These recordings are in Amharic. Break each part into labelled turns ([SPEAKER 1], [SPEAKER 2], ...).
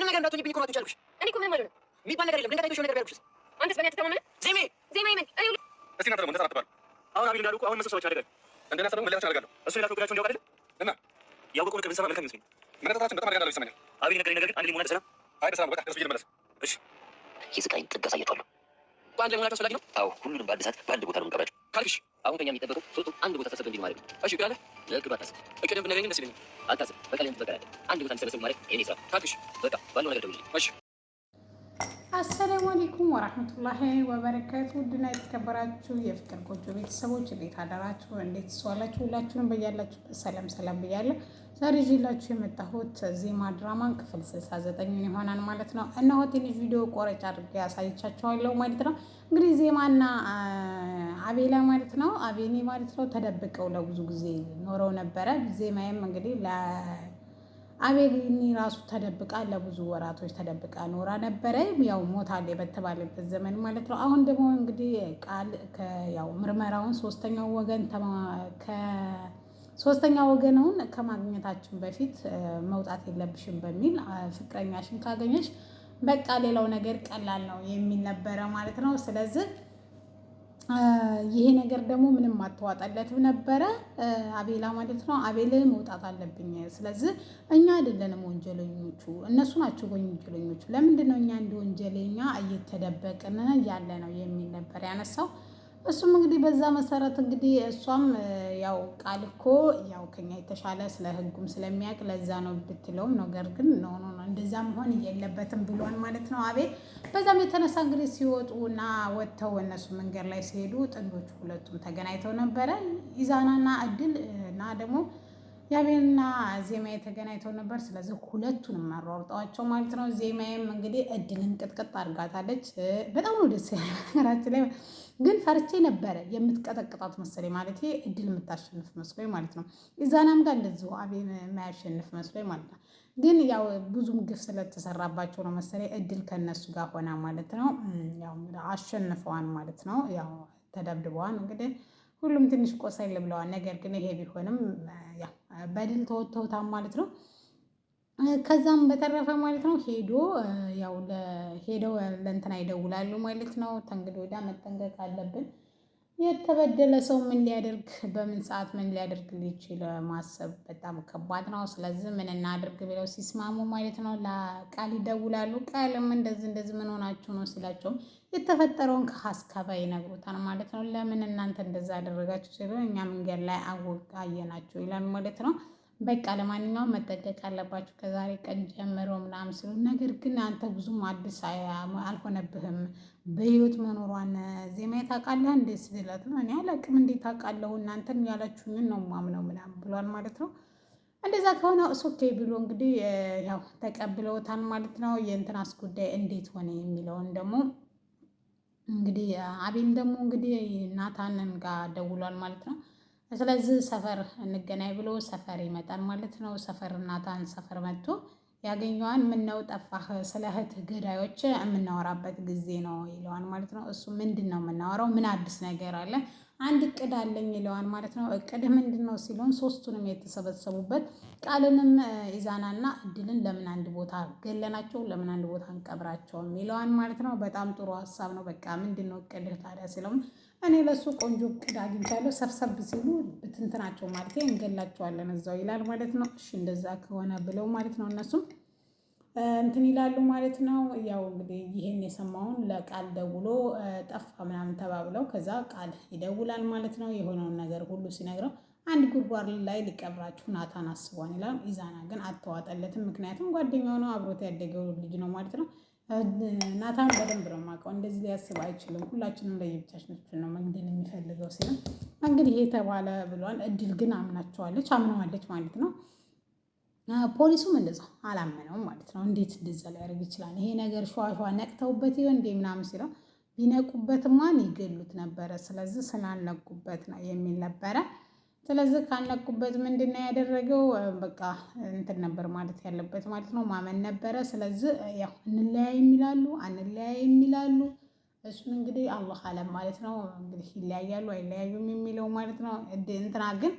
[SPEAKER 1] ምንም ነገር እንዳትሆኚብኝ እኮ ነው አትቻልኩሽ። እኔ እኮ ምንም አይደለም የሚባል ነገር የለም። ድንገት አይቶሽ ነገር ቢያደርጉሽ አንተስ በእኔ አትተማመንም? ዜሜ እኔ እስቲ እናንተ ደግሞ እንደዛ አትባሉ። አሁን አቤል እንዳሉ እኮ አሁን መሰሰቦች አደረጋል እንደናሰበው መለያችን አደርጋለሁ። እሱ ሌላ ግዳቸው እንዲያውቅ አይደለም እና ያወቀው ነገር ብንሰማ መልካም ይመስለኛል። መረዳታችን በጣም አደጋ እንዳለው ይሰማኛል። አቤል ነገር ግን አንድ ሊሞና ሰላም አይ በሰላም በቃ ደስ ብዬ ልመለስ። እሺ
[SPEAKER 2] የስቃይን ጥግ አሳያቸዋለሁ።
[SPEAKER 1] በአንድ ላይ መሆናቸው አስፈላጊ ነው።
[SPEAKER 2] አዎ ሁሉንም በአንድ ሰዓት በአንድ ቦታ ነው የምንቀብራቸው ካልክሽ አሁን ከኛ የሚጠበቀው ሶስቱም አንድ ቦታ ተሰብስበው እንዲህ ማለት ነው። እሺ ብላለህ። ለእቅዱ አታስብ። እቅድም ብነግረኝ ደስ ይለኛል። አታስብ። በቃ ላይም ትበቃለህ። አንድ ቦታ እንዲሰበሰቡ ማለት የኔ ስራ ካልክሽ በቃ ባለው ነገር ደውልልኝ። እሺ
[SPEAKER 3] አሰላሙ አለይኩም ወራህመቱላሂ ወበረካቱ። ውድና የተከበራችሁ የፍቅር ጎጆ ቤተሰቦች እንዴት አደራችሁ? እንዴት ዋላችሁ? ሁላችሁንም በያላችሁበት ሰላም ሰላም ብያለሁ። ዛሬ ይዤላችሁ የመጣሁት ዜማ ድራማን ክፍል 69 ይሆናል ማለት ነው። እነሆ ትንሽ ቪዲዮ ቆረጭ አድርጌ ያሳይቻችኋለሁ ማለት ነው። እንግዲህ ዜማና አቤላ ማለት ነው አቤኔ ማለት ነው ተደብቀው ለብዙ ጊዜ ኖረው ነበረ። ዜማዬም እንግዲህ አቤኔ ራሱ ተደብቃ ለብዙ ወራቶች ተደብቃ ኖራ ነበረ። ያው ሞታለች በተባለበት ዘመን ማለት ነው። አሁን ደግሞ እንግዲህ ቃል ያው ምርመራውን ሶስተኛ ወገነውን ከማግኘታችን በፊት መውጣት የለብሽም በሚል ፍቅረኛሽን ካገኘሽ በቃ ሌላው ነገር ቀላል ነው የሚል ነበረ ማለት ነው። ስለዚህ ይሄ ነገር ደግሞ ምንም አትዋጣለትም ነበረ አቤላ ማለት ነው። አቤል መውጣት አለብኝ፣ ስለዚህ እኛ አይደለንም ወንጀለኞቹ እነሱ ናቸው ወንጀለኞቹ፣ ለምንድን ነው እኛ እንደ ወንጀለኛ እየተደበቅን ያለ ነው የሚል ነበር ያነሳው። እሱም እንግዲህ በዛ መሰረት እንግዲህ እሷም ያው ቃል እኮ ያው ከኛ የተሻለ ስለ ሕጉም ስለሚያውቅ ለዛ ነው ብትለውም ነገር ግን ኖ እንደዛ መሆን የለበትም ብሏን ማለት ነው አቤል። በዛም የተነሳ እንግዲህ ሲወጡና ወጥተው እነሱ መንገድ ላይ ሲሄዱ ጥንዶቹ ሁለቱም ተገናኝተው ነበረ። ኢዛናና እድል እና ደግሞ የአቤልና ዜማዬ ተገናኝተው ነበር። ስለዚህ ሁለቱንም አሯርጠዋቸው ማለት ነው። ዜማዬም እንግዲህ እድልን ቅጥቅጥ አድርጋታለች። በጣም ነው ደስ ያለ ነገራችን ላይ ግን ፈርቼ ነበረ የምትቀጠቅጣት መሰለኝ ማለት እድል የምታሸንፍ መስሎኝ ማለት ነው። ኢዛናም ጋር እንደዚሁ አቤል የማያሸንፍ መስሎኝ ማለት ነው። ግን ያው ብዙም ግፍ ስለተሰራባቸው ነው መሰለኝ እድል ከነሱ ጋር ሆና ማለት ነው። ያው አሸንፈዋን ማለት ነው። ያው ተደብድበዋን እንግዲህ ሁሉም ትንሽ ቆሰል ብለዋል። ነገር ግን ይሄ ቢሆንም ያው በድል ተወጥተውታል ማለት ነው። ከዛም በተረፈ ማለት ነው ሄደው ለእንትና ይደውላሉ ማለት ነው። ተንግዲህ ወዲያ መጠንቀቅ አለብን። የተበደለ ሰው ምን ሊያደርግ በምን ሰዓት ምን ሊያደርግ ሊችል ማሰብ በጣም ከባድ ነው። ስለዚህ ምን እናድርግ ብለው ሲስማሙ ማለት ነው ለቃል ይደውላሉ። ቃልም እንደዚህ ምን ሆናችሁ ነው ሲላቸውም የተፈጠረውን ከሀስካባ ይነግሩታል ማለት ነው። ለምን እናንተ እንደዛ አደረጋችሁ ሲሉ እኛ መንገድ ላይ አየናችሁ ይላል ማለት ነው። በቃ ለማንኛውም መጠንቀቅ አለባችሁ ከዛሬ ቀን ጀምሮ ምናምን ሲሉ፣ ነገር ግን አንተ ብዙም አዲስ አልሆነብህም በህይወት መኖሯን ዜማዬ ታውቃለህ እንዴ ሲላት፣ እኔ አላውቅም እንዴት ታውቃለሁ እናንተን ያላችሁኝን ነው ማምነው ምናምን ብሏል ማለት ነው። እንደዛ ከሆነ ኦኬ ብሎ እንግዲህ ያው ተቀብለውታል ማለት ነው። የእንትናስ ጉዳይ እንዴት ሆነ የሚለውን ደግሞ እንግዲህ አቤል ደግሞ እንግዲህ ናታንን ጋር ደውሏል ማለት ነው። ስለዚህ ሰፈር እንገናኝ ብሎ ሰፈር ይመጣል ማለት ነው። ሰፈር ናታን ሰፈር መጥቶ ያገኘዋን ምነው ጠፋህ? ስለ እህትህ ገዳዮች የምናወራበት ጊዜ ነው ይለዋል ማለት ነው። እሱ ምንድን ነው የምናወራው? ምን አዲስ ነገር አለ? አንድ እቅድ አለኝ ይለዋል ማለት ነው። እቅድ ምንድን ነው ሲለውን ሶስቱንም የተሰበሰቡበት ቃልንም ኢዛናና እድልን ለምን አንድ ቦታ ገለናቸው፣ ለምን አንድ ቦታ እንቀብራቸውም ይለዋል ማለት ነው። በጣም ጥሩ ሀሳብ ነው። በቃ ምንድን ነው እቅድህ ታዲያ ሲለውም እኔ ለሱ ቆንጆ እቅድ አግኝቻለሁ፣ ሰብሰብ ሲሉ ብትንትናቸው ማለት እንገላቸዋለን እዛው ይላል ማለት ነው። እሺ እንደዛ ከሆነ ብለው ማለት ነው እነሱም እንትን ይላሉ ማለት ነው። ያው እንግዲህ ይሄን የሰማውን ለቃል ደውሎ ጠፋ ምናምን ተባብለው ከዛ ቃል ይደውላል ማለት ነው። የሆነውን ነገር ሁሉ ሲነግረው አንድ ጉድጓድ ላይ ሊቀብራችሁ ናታን አስቧን ይላል። ኢዛና ግን አተዋጠለትም፣ ምክንያቱም ጓደኛው ነው አብሮት ያደገው ልጅ ነው ማለት ነው። ናታን በደንብ ነው የማውቀው፣ እንደዚህ ሊያስብ አይችልም፣ ሁላችንም ለየብቻችን ነው መግደል የሚፈልገው ሲልም እንግዲህ ይሄ ተባለ ብሏል። እድል ግን አምነዋለች ማለት ነው። ፖሊሱም እንደዛው አላመነውም ማለት ነው። እንዴት እንደዛ ሊያደርግ ይችላል? ይሄ ነገር ሸዋሸዋ ነቅተውበት ይሆን እንዴ ምናምን ሲለው ቢነቁበትማን ይገሉት ነበረ። ስለዚህ ስላልነቁበት ነው የሚል ነበረ። ስለዚህ ካልነቁበት ምንድን ነው ያደረገው? በቃ እንትን ነበር ማለት ያለበት ማለት ነው፣ ማመን ነበረ። ስለዚህ ያው እንለያይም ይላሉ አንለያይም ይላሉ። እሱን እንግዲህ አላህ አለም ማለት ነው። እንግዲህ ይለያያሉ አይለያዩም የሚለው ማለት ነው። እንትና ግን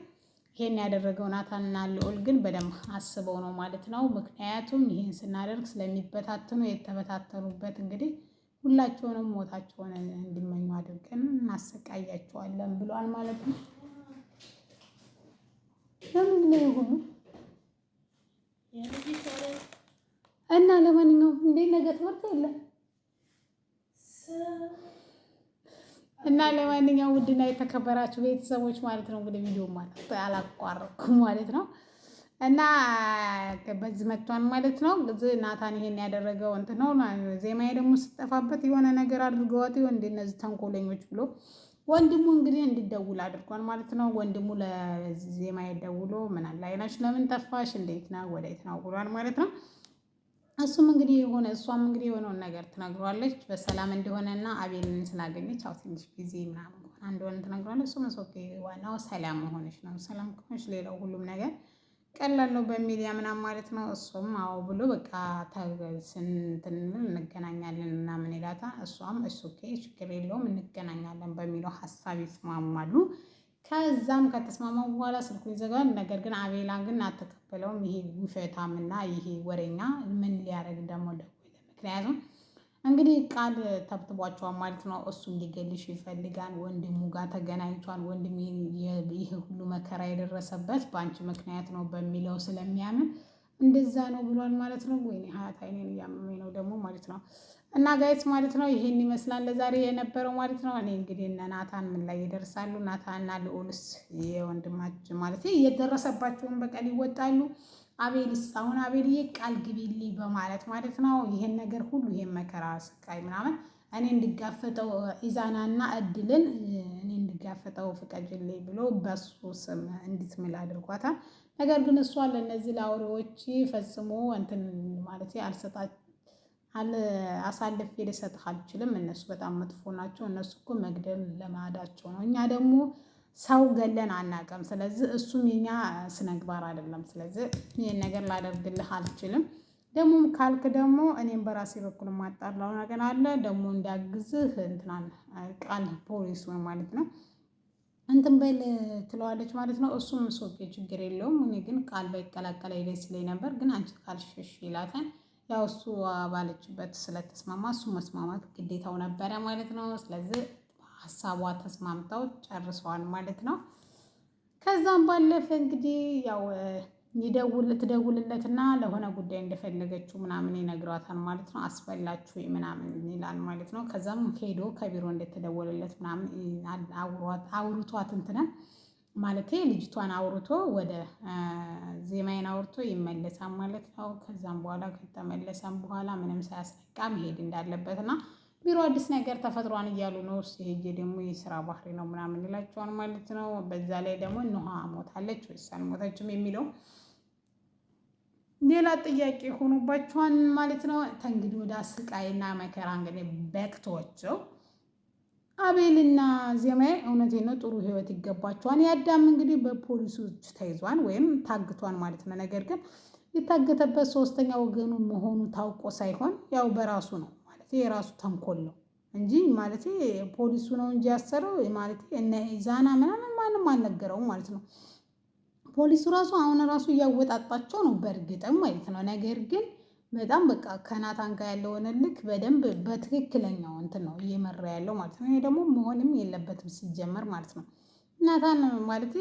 [SPEAKER 3] ይሄን ያደረገው ናታንና ልዑል ግን በደንብ አስበው ነው ማለት ነው። ምክንያቱም ይህን ስናደርግ ስለሚበታተኑ የተበታተኑበት እንግዲህ ሁላቸውንም ሞታቸውን እንዲመኙ አድርገን እናሰቃያቸዋለን ብሏል ማለት ነው። ለምን ላይ ሁሉ እና ለማንኛውም እንዴ ነገ ትምህርት የለም እና ለማንኛውም ውድና የተከበራችሁ ቤተሰቦች ማለት ነው እንግዲህ ቪዲዮ ማለት አላቋረጥኩም ማለት ነው። እና በዚህ መጥቷን ማለት ነው ናታን ይሄን ያደረገው እንትን ነው። ዜማዬ ደግሞ ስጠፋበት የሆነ ነገር አድርገዋት ይሆን እንደ እነዚህ ተንኮለኞች ብሎ ወንድሙ እንግዲህ እንዲደውል አድርጓል ማለት ነው። ወንድሙ ለዜማዬ ደውሎ ምን አለ አይናሽ ለምን ጠፋሽ እንዴት ነው ወዴት ነው ብሏል ማለት ነው። እሱም እንግዲህ እሷም እንግዲህ የሆነውን ነገር ትነግሯለች በሰላም እንደሆነና አቤልን ስላገኘች አው ትንሽ ቢዚ ምናምን ሆነ እንደሆነ ትነግሯለች። እሱም ኦኬ ዋናው ሰላም መሆንሽ ነው፣ ሰላም ከሆንሽ ሌላው ሁሉም ነገር ቀላል ነው በሚል ያምናል ማለት ነው። እሱም አዎ ብሎ በቃ ስንትንል እንገናኛለን ምናምን ይላታ። እሷም እሱ ኦኬ ችግር የለውም እንገናኛለን በሚለው ሀሳብ ይስማማሉ። ከዛም ከተስማማው በኋላ ስልኩ ይዘጋል። ነገር ግን አቤላ ግን አትቀበለውም። ይሄ ውሸታምና ይሄ ወሬኛ ምን ሊያደርግ ደግሞ ደወለ? ምክንያቱም እንግዲህ ቃል ተብትቧቸዋል ማለት ነው። እሱም ሊገልሽ ይፈልጋል። ወንድሙ ጋር ተገናኝቷል። ወንድም ይህ ሁሉ መከራ የደረሰበት በአንቺ ምክንያት ነው በሚለው ስለሚያምን እንደዛ ነው ብሏል ማለት ነው። ወይኔ ሀያት አይኔን እያመመኝ ነው ደግሞ ማለት ነው። እና ጋይስ ማለት ነው ይሄን ይመስላል ለዛሬ የነበረው ማለት ነው። እኔ እንግዲህ እነ ናታን ምን ላይ ይደርሳሉ? ናታንና ልዑልስ የወንድማችን ማለት የደረሰባቸውን በቀል ይወጣሉ? አቤልስ አሁን አቤልዬ ቃል ግቢልኝ በማለት ማለት ነው ይሄን ነገር ሁሉ ይሄን መከራ ስቃይ ምናምን እኔ እንድጋፈጠው ኢዛናና እድልን እኔ እንድጋፈጠው ፍቀጅልኝ ብሎ በሱ ስም እንድትምል አድርጓታል። ነገር ግን እሷ ለእነዚህ ለአውሬዎች ፈጽሞ እንትን ማለት አሳልፌ ልሰጥህ አልችልም። እነሱ በጣም መጥፎ ናቸው። እነሱ እኮ መግደል ለማዳቸው ነው። እኛ ደግሞ ሰው ገለን አናውቅም። ስለዚህ እሱም የኛ ስነግባር አይደለም። ስለዚህ ይህን ነገር ላደርግልህ አልችልም። ደግሞ ካልክ ደግሞ እኔም በራሴ በኩል ማጣላው ነገር አለ ደግሞ እንዲያግዝህ እንትናል ቃል ፖሊስ ወይ ማለት ነው እንትን በል ትለዋለች ማለት ነው። እሱም ሶኬ ችግር የለውም እኔ ግን ቃል ባይቀላቀል ደስ ይለኝ ነበር ግን አንቺ ካልሽሽ ይላታል። ያው እሱ ባለችበት ስለተስማማ እሱ መስማማት ግዴታው ነበረ ማለት ነው። ስለዚህ ሀሳቧ ተስማምተው ጨርሰዋል ማለት ነው። ከዛም ባለፈ እንግዲህ ያው ትደውልለትና ለሆነ ጉዳይ እንደፈለገችው ምናምን ይነግሯታል ማለት ነው። አስፈላችሁ ምናምን ይላል ማለት ነው። ከዛም ሄዶ ከቢሮ እንደተደወለለት ምናምን አውርቷት እንትናል ማለት ልጅቷን አውርቶ ወደ ዜማዬን አውርቶ ይመለሳል ማለት ነው። ከዛም በኋላ ከተመለሰም በኋላ ምንም ሳያስነቃ መሄድ እንዳለበትና ቢሮ አዲስ ነገር ተፈጥሯን እያሉ ነው። ሄጄ ደግሞ የስራ ባህሪ ነው ምናምን ይላቸዋል ማለት ነው። በዛ ላይ ደግሞ ኑሃ ሞታለች ወይስ አልሞተችም የሚለው ሌላ ጥያቄ ሆኖባቸዋል ማለት ነው። ተንግዲህ ወደ ስቃይና መከራ እንግዲህ በቅቷቸው አቤልና ዜማዬ እውነቴን ነው ጥሩ ህይወት ይገባቸዋል። ያዳም እንግዲህ በፖሊሶች ተይዟል ወይም ታግቷል ማለት ነው። ነገር ግን የታገተበት ሶስተኛ ወገኑ መሆኑ ታውቆ ሳይሆን ያው በራሱ ነው ማለት የራሱ ተንኮል ነው እንጂ ማለት ፖሊሱ ነው እንጂ ያሰረው ማለት እነ ኢዛና ምናምን ማንም አልነገረውም ማለት ነው። ፖሊሱ ራሱ አሁን ራሱ እያወጣጣቸው ነው በእርግጥም ማለት ነው። ነገር ግን በጣም በቃ ከናታን ጋር ያለውን ልክ በደንብ በትክክለኛው እንትን ነው እየመራ ያለው ማለት ነው። ይሄ ደግሞ መሆንም የለበትም ሲጀመር ማለት ነው። ናታን ማለት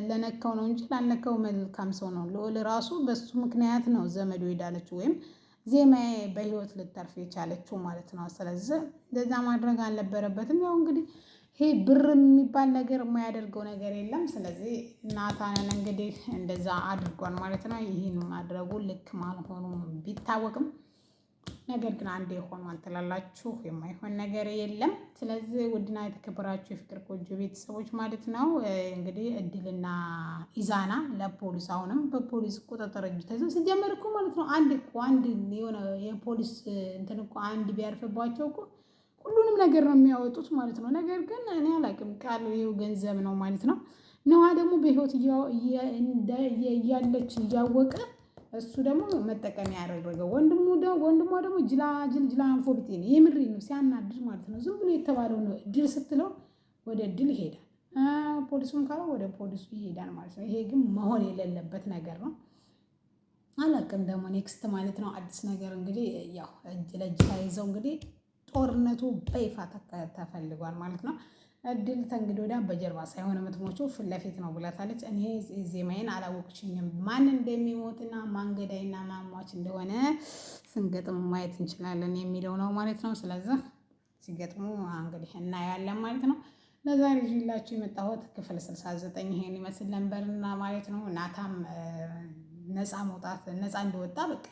[SPEAKER 3] ለነካው ነው እንጂ ላልነካው መልካም ሰው ነው። ልዑል ራሱ በሱ ምክንያት ነው ዘመዱ ሄዳለችው ወይም ዜማዬ በህይወት ልተርፍ የቻለችው ማለት ነው። ስለዚህ እንደዛ ማድረግ አልነበረበትም። ያው እንግዲህ ይሄ ብር የሚባል ነገር የማያደርገው ነገር የለም። ስለዚህ ናታንን እንግዲህ እንደዛ አድርጓል ማለት ነው። ይህን ማድረጉ ልክ ማልሆኑ ቢታወቅም ነገር ግን አንዴ ሆኗል ትላላችሁ፣ የማይሆን ነገር የለም። ስለዚህ ውድና የተከበራችሁ የፍቅር ጎጆ ቤተሰቦች ማለት ነው እንግዲህ እድልና ኢዛና ለፖሊስ አሁንም በፖሊስ ቁጥጥር እጅ ተይዘው ሲጀመር እኮ ማለት ነው አንድ የሆነ የፖሊስ እንትን እኮ አንድ ቢያርፍባቸው እኮ ሁሉንም ነገር ነው የሚያወጡት ማለት ነው። ነገር ግን እኔ አላውቅም ቃል ይኸው ገንዘብ ነው ማለት ነው። ነዋ ደግሞ በህይወት እያለች እያወቀ እሱ ደግሞ መጠቀሚያ ያደረገው ወንድሟ ደግሞ ጅላ አንፎ ቢጤ ነው። የምሬ ነው ሲያናድር ማለት ነው። ዝም ብሎ የተባለው ነው እድል ስትለው ወደ እድል ይሄዳል። ፖሊሱም ካለው ወደ ፖሊሱ ይሄዳል ማለት ነው። ይሄ ግን መሆን የሌለበት ነገር ነው። አላቅም ደግሞ ኔክስት ማለት ነው አዲስ ነገር እንግዲህ ያው እጅ ለእጅ ተያይዘው እንግዲህ ጦርነቱ በይፋ ተፈልጓል ማለት ነው። እድል ተንግዲህ ወዲያ በጀርባ ሳይሆን የምትሞችው ፊት ለፊት ነው ብላታለች። እኔ ዜማዬን አላወቅሽኝም፣ ማን እንደሚሞትና ማን ገዳይና ማሟች እንደሆነ ስንገጥም ማየት እንችላለን የሚለው ነው ማለት ነው። ስለዚህ ሲገጥሙ እንግዲህ እናያለን ማለት ነው። ለዛሬ ይዤላችሁ የመጣሁት ክፍል 69 ይሄን ይመስል ነበርና ማለት ነው። ናታም ነፃ መውጣት ነፃ እንደወጣ በቃ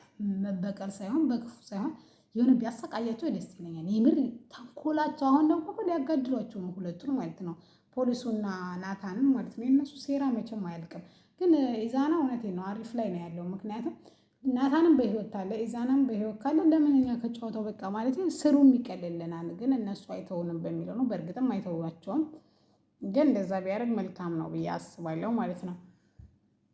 [SPEAKER 3] መበቀል ሳይሆን በክፉ ሳይሆን የሆነ ቢያሰቃያቸው ደስ ይለኛል። የምር ተንኮላቸው አሁን ደግሞ ሊያጋድሏቸው ነው ሁለቱን ማለት ነው። ፖሊሱና ናታንን ማለት ነው። የእነሱ ሴራ መቼም አያልቅም። ግን ኢዛና እውነቴን ነው አሪፍ ላይ ነው ያለው። ምክንያቱም ናታንም በህይወት አለ፣ ኢዛናም በህይወት ካለ ለምን እኛ ከጨዋታው በቃ ማለት ስሩም ይቀልልናል። ግን እነሱ አይተውንም በሚለው ነው። በእርግጥም አይተዋቸውም። ግን እንደዛ ቢያደርግ መልካም ነው ብዬ አስባለሁ ማለት ነው።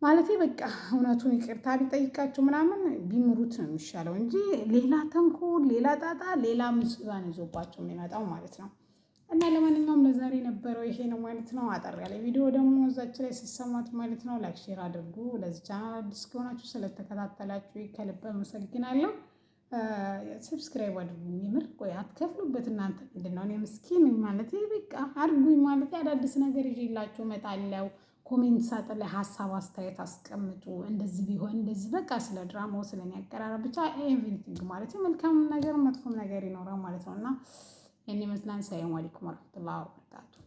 [SPEAKER 3] ማለት በቃ እውነቱን ይቅርታ ቢጠይቃቸው ምናምን ቢምሩት ነው የሚሻለው እንጂ ሌላ ተንኮል፣ ሌላ ጣጣ፣ ሌላ ምስጋን ይዞባቸው የሚመጣው ማለት ነው። እና ለማንኛውም ለዛሬ ነበረው ይሄ ነው ማለት ነው። አጠር ያለ ቪዲዮ ደግሞ እዛች ላይ ሲሰማት ማለት ነው። ላይክ ሼር አድርጉ። ለዚህ ቻናል አዲስ ከሆናችሁ ስለተከታተላችሁ ከልብ አመሰግናለሁ። ሰብስክራይብ አድርጉኝ። የምር ቆይ አትከፍሉበት እናንተ ምንድን ነው? እኔ ምስኪን ማለት በቃ አድርጉኝ ማለት አዳዲስ ነገር ይዤላችሁ እመጣለሁ። ኮሜንት ሳጥን ላይ ሀሳብ አስተያየት አስቀምጡ። እንደዚህ ቢሆን እንደዚህ በቃ ስለ ድራማው ስለሚያቀራረብ ብቻ ኤቭሪቲንግ ማለት መልካም ነገር መጥፎም ነገር ይኖራል ማለት ነው። እና ይህን ይመስላል። ሰላም አለይኩም ወረህመቱላሂ ወበረካቱህ።